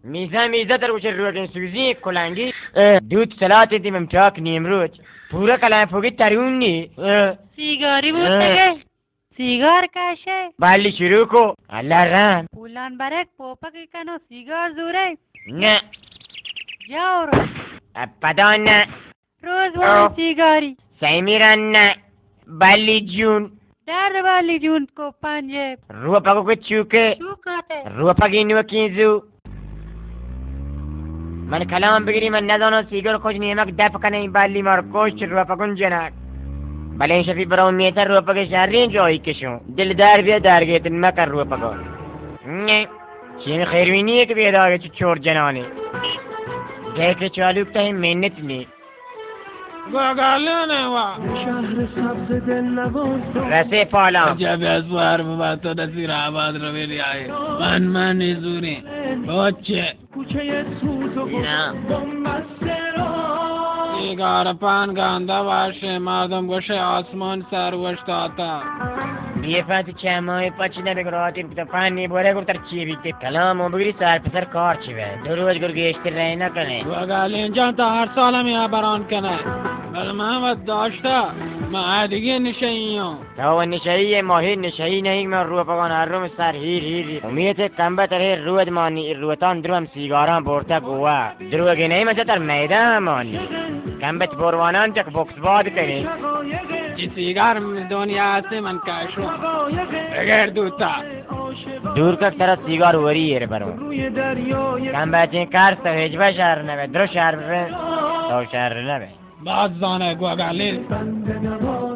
میزه در وش روغن سوزی کلنگی دود سلات دیمم چاک نیمروز پورا کلام فوقی ترونی سیگاری بود دیگه سیگار کشه بله شروع کو الله رحم پولان برک پوپک کنو سیگار زوره نه جاورو پدا نه روز وان سیگاری سیمیران نه بلی جون درد بالی جون کو پنجه رو پاکو که چوکه چوکاته رو پاکی نوکینزو من کلام بگیری من ندانم سیگار خوش نیمک دفع کنه این بلی مار کشت رو پاکون جنک بله این شفی براون میتر رو پاک شهرین جایی کشون دل در بیا درگیتن مکر رو پاکا نه چین خیروینیه که بیاد آگه چور جنانه دیگه چالوک تا این منت نی گاگالانه وا شهر سبز دل نوازم رسه پالام جب از بار بود تو نصیر آباد رو بری آئی من نیزونی بچه کوچه سوز و نه بمبسته را سیگار پان گانده باشه مردم گوشه آسمان سروشت آتا بیفت چه ماهی پاچی نبگراتیم که تو فنی بوره گفتر چی بیتی کلامو بگیری سر پسر کار چی به دو روز گرگشتی رای نکنه گاگالین جان تا هر سالم یا بران کنه بل محمد داشته ما دیگه نشهیم تو نشهی ماهی نشهی نهی من رو پاگان هر روم سر هیر امیت کمبتر هیر روید مانی روتان دروم سیگاران بورتا گوه دروگی نهی من تر میده مانی کمبت بروانان چک بوکس باد کنی چی سیگار دنیا هستی من کشو بگر دوتا دور که ترا سیگار وریه برون روی دریای کم بچه کرس تا هجبه شهر نبه درو شهر بره تا شهر نبه باز زانه گاگالین بنده نواز